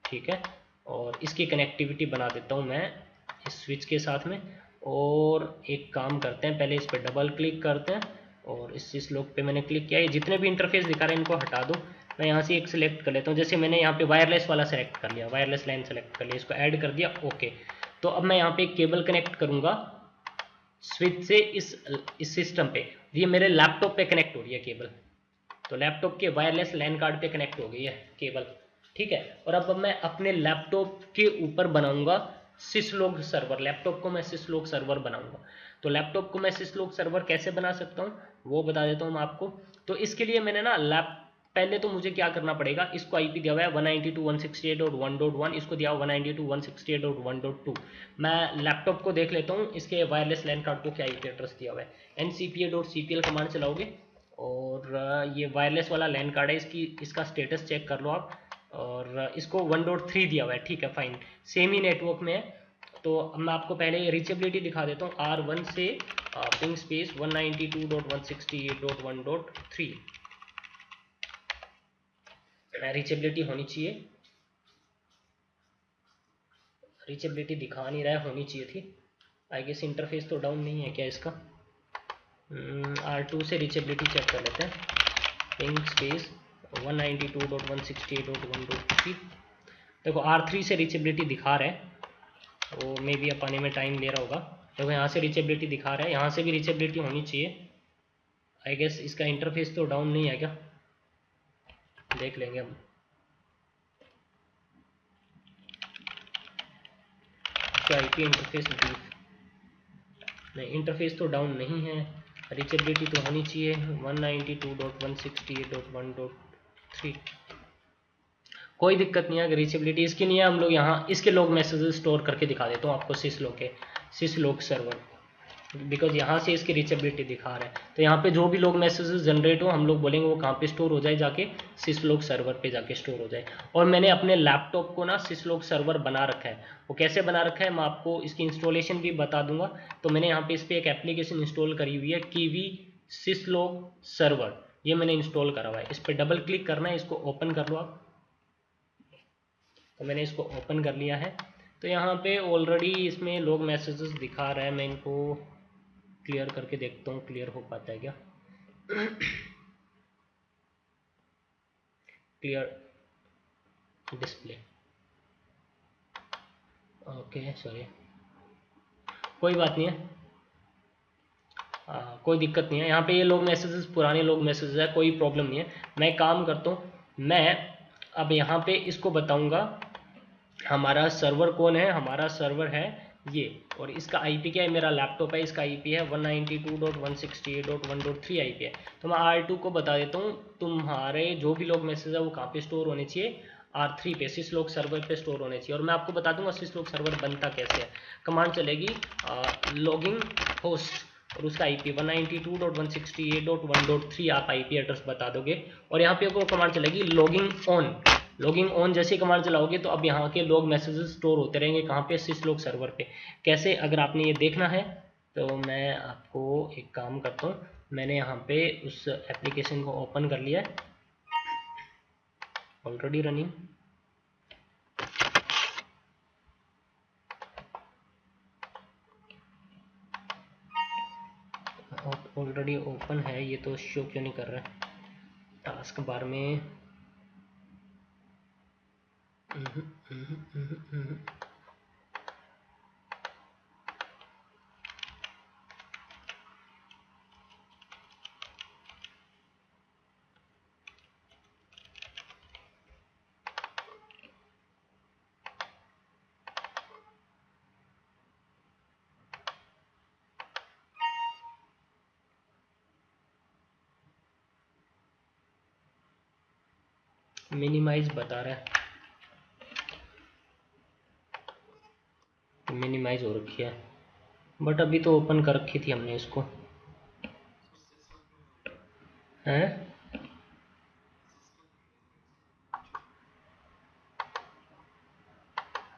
ठीक है, और इसकी कनेक्टिविटी बना देता हूँ मैं इस स्विच के साथ में। और एक काम करते हैं, पहले इस पर डबल क्लिक करते हैं और इस लोग पे मैंने क्लिक किया। ये जितने भी इंटरफेस दिखा रहे हैं इनको हटा दो। मैं यहाँ से एक सिलेक्ट कर लेता हूँ, जैसे मैंने यहाँ पे वायरलेस वाला सेलेक्ट कर लिया, वायरलेस लाइन सेलेक्ट कर लिया, इसको ऐड कर दिया, ओके। तो अब मैं यहाँ पे एक केबल कनेक्ट करूँगा स्विच से इस सिस्टम पे। ये मेरे लैपटॉप पे कनेक्ट हो रही है केबल, तो लैपटॉप के वायरलेस लैन कार्ड पे कनेक्ट हो गई है केबल। ठीक है, और अब मैं अपने लैपटॉप के ऊपर बनाऊंगा सिसलोग सर्वर। लैपटॉप को मैं सिसलोग सर्वर बनाऊंगा। तो लैपटॉप को मैं सिसलोग सर्वर कैसे बना सकता हूँ वो बता देता हूँ मैं आपको। तो इसके लिए मैंने ना पहले तो मुझे क्या करना पड़ेगा, इसको आईपी दिया हुआ है 192.168.1.1, इसको दिया हुआ 192.168.1.2। मैं लैपटॉप को देख लेता हूँ इसके वायरलेस लैन कार्ड को क्या आईपी एड्रेस दिया हुआ है। ncpa.cpl कमांड चलाओगे और ये वायरलेस वाला लैन कार्ड है, इसका स्टेटस चेक कर लो आप। और इसको 1.3 दिया हुआ है, ठीक है फाइन, सेम ही नेटवर्क में है। तो अब मैं आपको पहले रीचेबिलिटी दिखा देता हूँ R1 से पिंग स्पेस 192.168.1.3 रीचेबिलिटी होनी चाहिए। रीचेबिलिटी दिखा नहीं रहा है, होनी चाहिए थी। आई गेस इंटरफेस तो डाउन नहीं है क्या इसका। R2 से रीचेबिलिटी चेक कर लेते हैं, पिंग स्पेस 192.168.1.3। देखो R3 से रीचेबिलिटी दिखा रहा है, वो मे बी अब आने में टाइम ले रहा होगा। देखो यहाँ से रीचेबिलिटी दिखा रहा है, यहाँ से भी रीचेबिलिटी होनी चाहिए। आई गेस इसका इंटरफेस तो डाउन नहीं है क्या, देख लेंगे हम। इसका आईपी इंटरफेस नहीं, इंटरफेस तो डाउन नहीं है, रीचेबिलिटी तो होनी चाहिए 192.168.1.3। कोई दिक्कत नहीं है अगर रीचेबिलिटी इसकी नहीं है। हम लोग यहाँ इसके लॉग मैसेजेस स्टोर करके दिखा देता हूँ आपको सिसलॉग सर्वर, बिकॉज यहाँ से इसकी रीचेबिलिटी दिखा रहा है। तो यहाँ पे जो भी लॉग मैसेजेस जनरेट हो हम लोग बोलेंगे वो कहाँ पे स्टोर हो जाए, जाके सिसलॉग सर्वर पे जाके स्टोर हो जाए। और मैंने अपने लैपटॉप को ना सिसलॉग सर्वर बना रखा है। वो कैसे बना रखा है मैं आपको इसकी इंस्टॉलेशन भी बता दूंगा। तो मैंने यहाँ पे इस पर एक एप्लीकेशन इंस्टॉल करी हुई है कीवी सिसलॉग सर्वर, ये मैंने इंस्टॉल करा हुआ है। इस पर डबल क्लिक करना है, इसको ओपन कर लो आप। तो मैंने इसको ओपन कर लिया है। तो यहाँ पे ऑलरेडी इसमें लॉग मैसेजेस दिखा रहा है, मैं इनको क्लियर करके देखता हूँ क्लियर हो पाता है क्या। Clear display, okay sorry. कोई बात नहीं है, कोई दिक्कत नहीं है। यहाँ पे ये लोग मैसेजेस पुराने लोग मैसेजेस है, कोई प्रॉब्लम नहीं है। मैं काम करता हूँ, मैं अब यहाँ पे इसको बताऊँगा हमारा सर्वर कौन है। हमारा सर्वर है ये, और इसका आईपी क्या है, मेरा लैपटॉप है, इसका आईपी है 192.168.1.3 आईपी है। तो मैं R2 को बता देता हूँ तुम्हारे जो भी लोग मैसेज है वो कहाँ पे स्टोर होने चाहिए, R3 पे, सिसलोग सर्वर पे स्टोर होने चाहिए। और मैं आपको बता दूंगा सिसलोग सर्वर बनता कैसे है। कमांड चलेगी लॉगिंग होस्ट, और उसका आईपी 192.168.1.3 आप आईपी एड्रेस बता दोगे। और यहाँ पे वो कमांड चलेगी लॉगिंग ऑन। लॉगिंग ऑन जैसे कमांड चलाओगे तो अब यहाँ के लोग मैसेजेस स्टोर होते रहेंगे कहाँ पे, सिसलोग सर्वर पे। कैसे, अगर आपने ये देखना है तो मैं आपको एक काम करता हूँ, मैंने यहाँ पे उस एप्लीकेशन को ओपन कर लिया है, ऑलरेडी रनिंग। ऑलरेडी ओपन है, ये तो शो क्यों नहीं कर रहा है टास्क बार में। मिनिमाइज बता रहा है, मिनिमाइज हो रखी है, बट अभी तो ओपन कर रखी थी हमने इसको, हैं?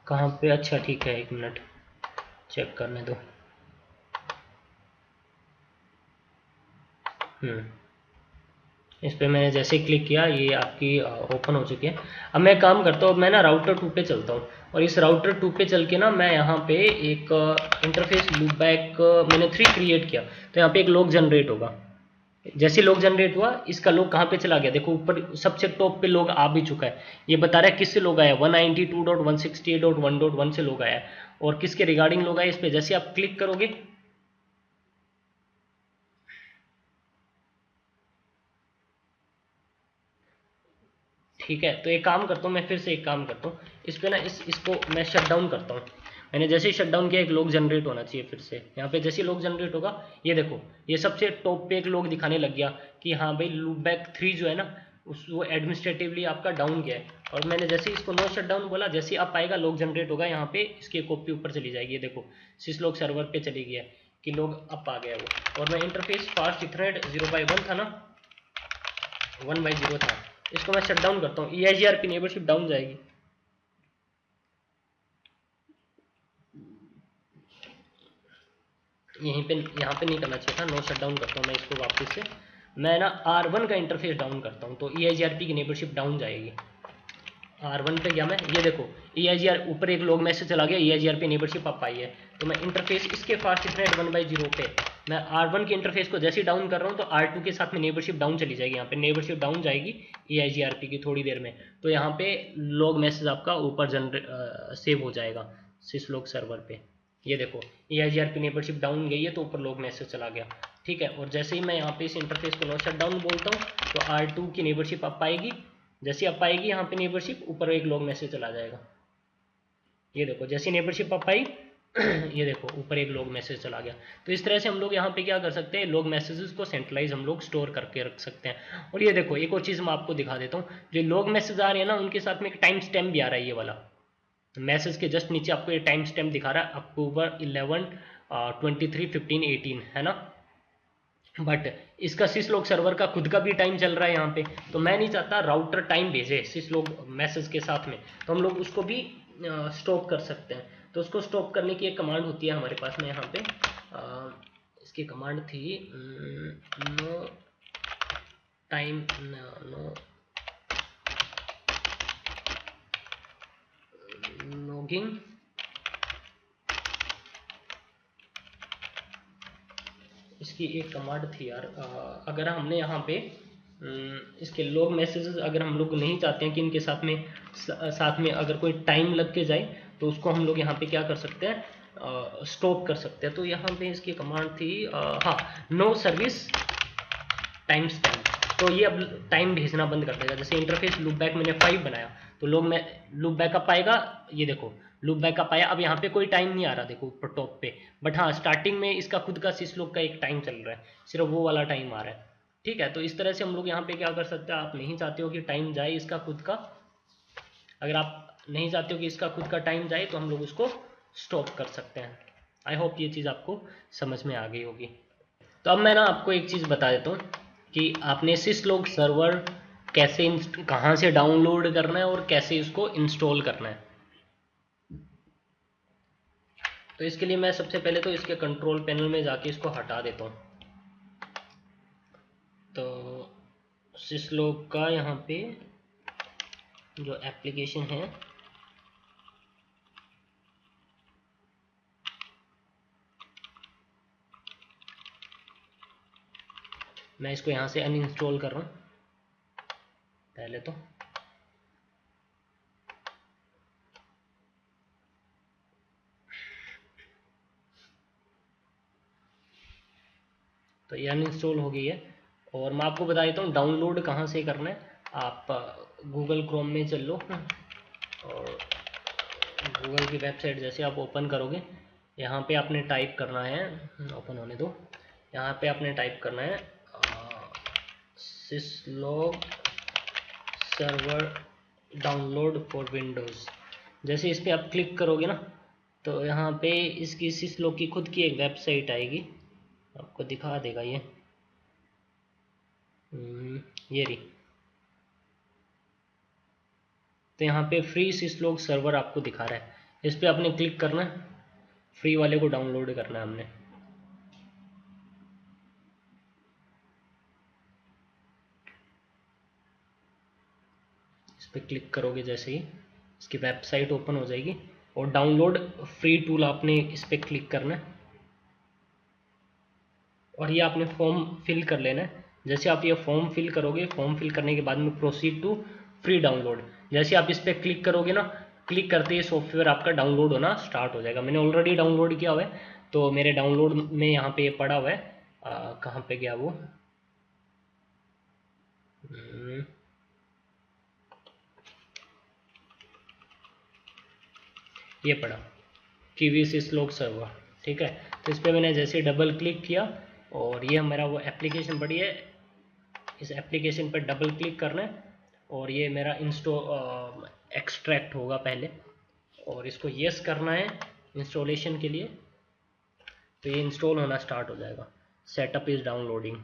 कहाँ पे? अच्छा ठीक है, एक मिनट चेक करने दो। इस पर मैंने जैसे क्लिक किया ये आपकी ओपन हो चुकी है। अब मैं काम करता हूँ, मैं ना राउटर 2 पे चलता हूँ, और इस राउटर 2 पे चल के ना मैं यहाँ पे एक इंटरफेस लूपबैक मैंने 3 क्रिएट किया, तो यहाँ पे एक लॉग जनरेट होगा। जैसे लॉग जनरेट हुआ, इसका लॉग कहाँ पे चला गया, देखो ऊपर सबसे टॉप पे लॉग आ भी चुका है। ये बता रहा है किससे लॉग आया, 192.168.1.1 से लॉग आया, और किसके रिगार्डिंग लॉग आया। इस पर जैसे आप क्लिक करोगे, ठीक है, तो एक काम करता हूँ मैं, फिर से एक काम करता हूँ, इस पे ना इसको मैं शट डाउन करता हूँ। मैंने जैसे ही शट डाउन किया एक लॉग जनरेट होना चाहिए फिर से। यहाँ पे जैसे ही लॉग जनरेट होगा, ये देखो ये सबसे टॉप पे एक लॉग दिखाने लग गया कि हाँ भाई लूपबैक 3 जो है ना वो एडमिनिस्ट्रेटिवली आपका डाउन गया है। और मैंने जैसे ही इसको नो शट डाउन बोला, जैसे ही आप आएगा लॉग जनरेट होगा, यहाँ पे इसकी कॉपी ऊपर चली जाएगी, ये देखो सिसलॉग सर्वर पे चली गई है कि लॉग अप आ गया वो। और मैं इंटरफेस फास्ट इथरनेट 0/1 था ना, 1/0 था, इसको मैं शट डाउन करता हूँ, EIGRP नेबरशिप डाउन जाएगी। यहीं पे यहाँ पे नहीं करना चाहिए था, नो शट डाउन करता हूँ मैं इसको वापस से। मैं ना R1 का इंटरफेस डाउन करता हूँ तो EIGRP की नेबरशिप डाउन जाएगी। R1 पे गया मैं, ये देखो EIGR ऊपर एक लॉग मैसेज चला गया, EIGRP नेबरशिप अप आई है। तो मैं इंटरफेस इसके फास्ट इथरनेट 1/0 पे मैं R1 के इंटरफेस को जैसे ही डाउन कर रहा हूँ तो R2 के साथ में नेबरशिप डाउन चली जाएगी। यहाँ पे नेबरशिप डाउन जाएगी EIGRP की थोड़ी देर में, तो यहाँ पे लॉग मैसेज आपका ऊपर सेव हो जाएगा सिसलॉग सर्वर पे। ये देखो EIGRP नेबरशिप डाउन गई है तो ऊपर लॉग मैसेज चला गया, ठीक है। और जैसे ही मैं यहाँ पे इस इंटरफेस को नो शट डाउन बोलता हूँ तो R2 की नेबरशिप अप आएगी, जैसे अप आएगी यहाँ पे नेबरशिप ऊपर एक लॉग मैसेज चला जाएगा। ये देखो जैसे नेबरशिप अप आई ये देखो ऊपर एक लॉग मैसेज चला गया। तो इस तरह से हम लोग यहाँ पे क्या कर सकते हैं, लॉग मैसेजेस को सेंट्रलाइज हम लोग स्टोर करके रख सकते हैं। और ये देखो एक और चीज़ मैं आपको दिखा देता हूँ, जो लॉग मैसेज आ रहे हैं ना उनके साथ में एक टाइम स्टैम्प भी आ रहा है, ये वाला मैसेज के जस्ट नीचे आपको ये टाइम स्टैम्प दिखा रहा है अक्टूबर 11 23 15 18 है ना। बट इसका सिसलॉग सर्वर का खुद का भी टाइम चल रहा है यहाँ पे, तो मैं नहीं चाहता राउटर टाइम भेजे सिसलॉग मैसेज के साथ में, तो हम लोग उसको भी स्टॉप कर सकते हैं। तो उसको स्टॉप करने की एक कमांड होती है हमारे पास में यहाँ पे, इसकी कमांड थी नो टाइम नो लॉगिंग इसकी एक कमांड थी यार, अगर हमने यहाँ पे इसके लॉग मैसेजेस अगर हम लोग नहीं चाहते हैं कि इनके साथ में अगर कोई टाइम लग के जाए, तो उसको हम लोग यहाँ पे क्या कर सकते हैं, स्टॉप कर सकते हैं। तो यहाँ पे इसकी कमांड थी हाँ, नो सर्विस टाइम स्पैन। तो ये अब टाइम भेजना बंद कर देगा। जैसे इंटरफेस लूप बैक मैंने 5 बनाया तो लोग में लूप बैकअप आएगा, ये देखो लूप बैकअप आया। अब यहाँ पे कोई टाइम नहीं आ रहा देखो ऊपर टॉप पे, बट हाँ स्टार्टिंग में इसका खुद का सिस्लॉक का एक टाइम चल रहा है, सिर्फ वो वाला टाइम आ रहा है। ठीक है, तो इस तरह से हम लोग यहाँ पे क्या कर सकते हैं, आप नहीं चाहते हो कि टाइम जाए इसका खुद का, अगर आप नहीं चाहते हो कि इसका खुद का टाइम जाए तो हम लोग उसको स्टॉप कर सकते हैं। आई होप ये चीज़ आपको समझ में आ गई होगी। तो अब मैं ना आपको एक चीज़ बता देता हूँ कि आपने सिसलोग सर्वर कैसे कहाँ से डाउनलोड करना है और कैसे इसको इंस्टॉल करना है। तो इसके लिए मैं सबसे पहले तो इसके कंट्रोल पैनल में जाके इसको हटा देता हूँ। तो सिसलोग का यहाँ पे जो एप्लीकेशन है, मैं इसको यहाँ से अनइंस्टॉल कर रहा हूँ पहले तो ये अनइंस्टॉल हो गई है। और मैं आपको बता देता हूँ डाउनलोड कहाँ से करना है। आप गूगल क्रोम में चल लो और गूगल की वेबसाइट जैसे आप ओपन करोगे, यहाँ पे आपने टाइप करना है, ओपन होने दो, यहाँ पे आपने टाइप करना है सिसलोग सर्वर डाउनलोड फॉर विंडोज़। जैसे इस पर आप क्लिक करोगे ना तो यहाँ पे इसकी सिसलोग की खुद की एक वेबसाइट आएगी, आपको दिखा देगा ये ये रही। तो यहाँ पे फ्री सिसलोग सर्वर आपको दिखा रहा है, इस पर आपने क्लिक करना है, फ्री वाले को डाउनलोड करना है हमने। इस पर क्लिक करोगे जैसे ही इसकी वेबसाइट ओपन हो जाएगी और डाउनलोड फ्री टूल आपने इस पर क्लिक करना है और ये आपने फॉर्म फिल कर लेना है। जैसे आप ये फॉर्म फिल करोगे, फॉर्म फिल करने के बाद में प्रोसीड टू फ्री डाउनलोड, जैसे आप इस पर क्लिक करोगे ना, क्लिक करते ही सॉफ्टवेयर आपका डाउनलोड होना स्टार्ट हो जाएगा। मैंने ऑलरेडी डाउनलोड किया हुआ है तो मेरे डाउनलोड में यहाँ पे ये पड़ा हुआ है, कहाँ पे गया वो, हम्म, ये पड़ा कीवी सिसलोग सर्वर। ठीक है, तो इस पर मैंने जैसे डबल क्लिक किया और ये मेरा वो एप्लीकेशन पड़ी है, इस एप्लीकेशन पर डबल क्लिक करना है और ये मेरा एक्सट्रैक्ट होगा पहले और इसको यस करना है इंस्टॉलेशन के लिए। तो ये इंस्टॉल होना स्टार्ट हो जाएगा। Setup is downloading.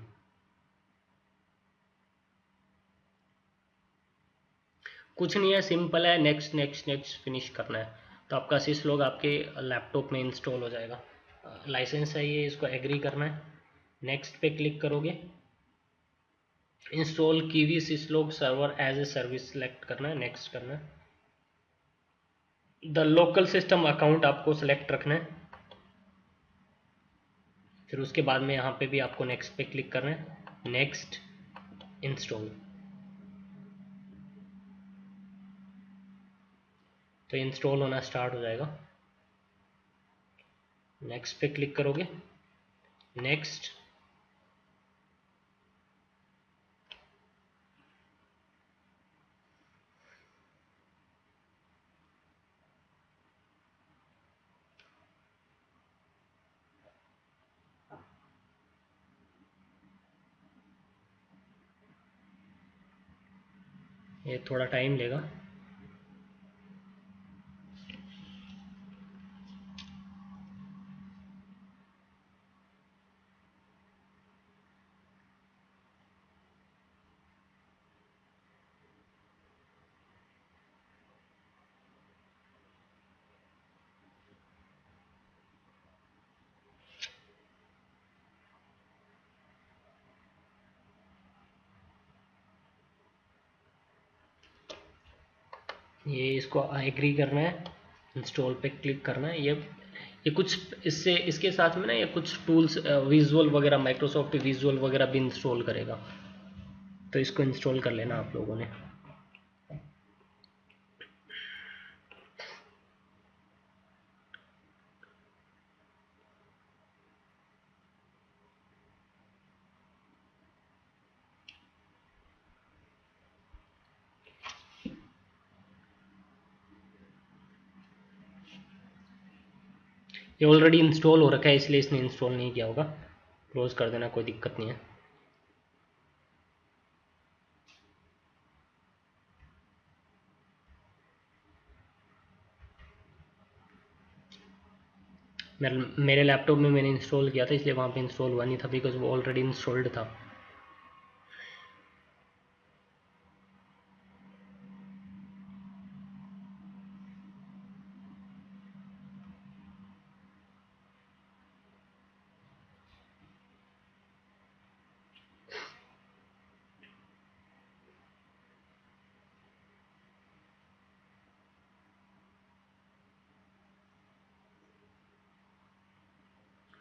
कुछ नहीं है, सिंपल है, नेक्स्ट नेक्स्ट नेक्स्ट फिनिश करना है तो आपका सिसलोग आपके लैपटॉप में इंस्टॉल हो जाएगा। लाइसेंस है ये, इसको एग्री करना है, नेक्स्ट पे क्लिक करोगे, install Kiwi syslog server as a service select करना है, नेक्स्ट करना है। द लोकल सिस्टम अकाउंट आपको सेलेक्ट रखना है, फिर उसके बाद में यहाँ पे भी आपको नेक्स्ट पे क्लिक करना है, नेक्स्ट इंस्टॉल। तो इंस्टॉल होना स्टार्ट हो जाएगा। नेक्स्ट पे क्लिक करोगे, नेक्स्ट, ये थोड़ा टाइम लेगा। ये इसको एग्री करना है, इंस्टॉल पे क्लिक करना है। ये कुछ इससे इसके साथ में ना ये कुछ टूल्स विजुअल वगैरह, माइक्रोसॉफ्ट विजुअल वगैरह भी इंस्टॉल करेगा, तो इसको इंस्टॉल कर लेना आप लोगों ने। ये ऑलरेडी इंस्टॉल हो रखा है इसलिए इसने इंस्टॉल नहीं किया होगा। क्लोज कर देना, कोई दिक्कत नहीं है। मेरे लैपटॉप में मैंने इंस्टॉल किया था इसलिए वहाँ पे इंस्टॉल हुआ नहीं था, बिकॉज वो ऑलरेडी इंस्टॉल्ड था।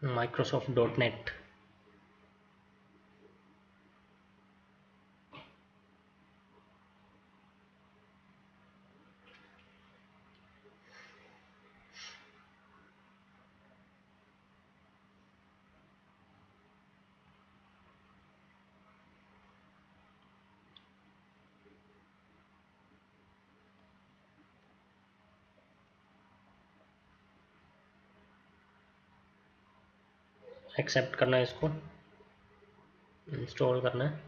Microsoft dot net. एक्सेप्ट करना है, इसको इंस्टॉल करना है।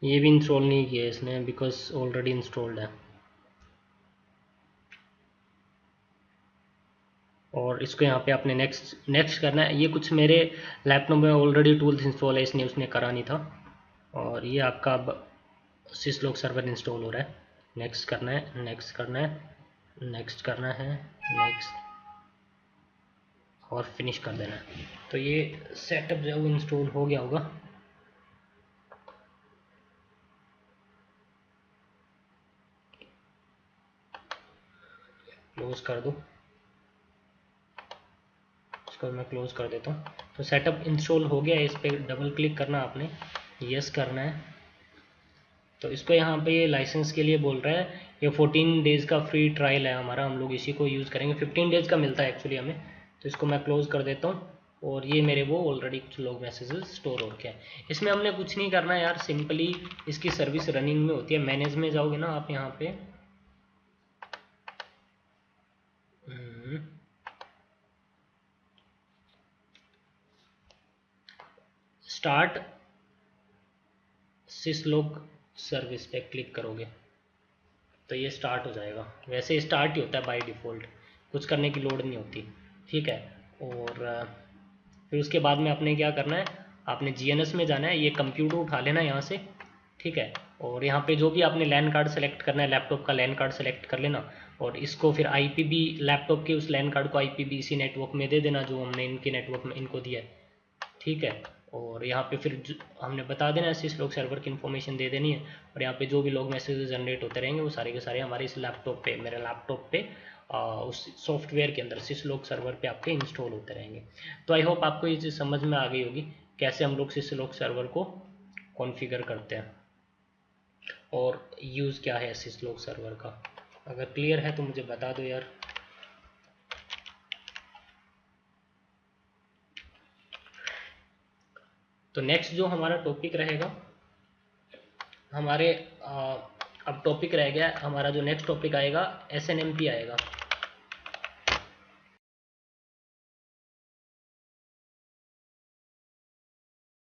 ये भी इंस्टॉल नहीं किया इसने बिकॉज ऑलरेडी इंस्टॉल्ड है। और इसको यहाँ पे आपने नेक्स्ट नेक्स्ट करना है। ये कुछ मेरे लैपटॉप में ऑलरेडी टूल्स इंस्टॉल है, इसने उसने करा नहीं था। और ये आपका अब सिसलॉक सर्वर इंस्टॉल हो रहा है। नेक्स्ट करना है, नेक्स्ट करना है, नेक्स्ट करना है, नेक्स्ट, और फिनिश कर देना है। तो ये सेटअप जो है वो इंस्टॉल हो गया होगा। क्लोज कर दो, इसको मैं क्लोज कर देता हूँ। तो सेटअप इंस्टॉल हो गया है, इस पर डबल क्लिक करना आपने, यस करना है। तो इसको यहाँ पे ये लाइसेंस के लिए बोल रहा है। ये 14 डेज़ का फ्री ट्रायल है हमारा, हम लोग इसी को यूज़ करेंगे। 15 डेज़ का मिलता है एक्चुअली हमें। तो इसको मैं क्लोज़ कर देता हूँ। और ये मेरे वो ऑलरेडी कुछ लोग मैसेजेस स्टोर हो रखे हैं। इसमें हमने कुछ नहीं करना यार, सिंपली इसकी सर्विस रनिंग में होती है। मैनेज में जाओगे ना आप, यहाँ पे स्टार्ट सिसलॉक सर्विस पे क्लिक करोगे तो ये स्टार्ट हो जाएगा। वैसे स्टार्ट ही होता है बाय डिफ़ॉल्ट, कुछ करने की लोड नहीं होती, ठीक है। और फिर उसके बाद में आपने क्या करना है, आपने जीएनएस में जाना है। ये कंप्यूटर उठा लेना यहाँ से, ठीक है। और यहाँ पे जो भी आपने लैन कार्ड सेलेक्ट करना है, लैपटॉप का लैन कार्ड सेलेक्ट कर लेना। और इसको फिर आईपीबी, लैपटॉप के उस लैन कार्ड को आईपीबी इसी नेटवर्क में दे देना जो हमने इनके नेटवर्क में इनको दिया है, ठीक है। और यहाँ पे फिर हमने बता देना है, सिसलॉक सर्वर की इन्फॉर्मेशन दे देनी है। और यहाँ पे जो भी लोग मैसेजेस जनरेट होते रहेंगे वो सारे के सारे हमारे इस लैपटॉप पे, मेरे लैपटॉप पे उस सॉफ्टवेयर के अंदर सिसलॉक सर्वर पे आपके इंस्टॉल होते रहेंगे। तो आई होप आपको ये चीज़ समझ में आ गई होगी कैसे हम लोग सिसलॉक सर्वर को कॉन्फ़िगर करते हैं और यूज़ क्या है सिसलॉक सर्वर का। अगर क्लियर है तो मुझे बता दो यार। तो नेक्स्ट जो हमारा टॉपिक रहेगा हमारे अब टॉपिक रह गया हमारा, जो नेक्स्ट टॉपिक आएगा SNMP आएगा।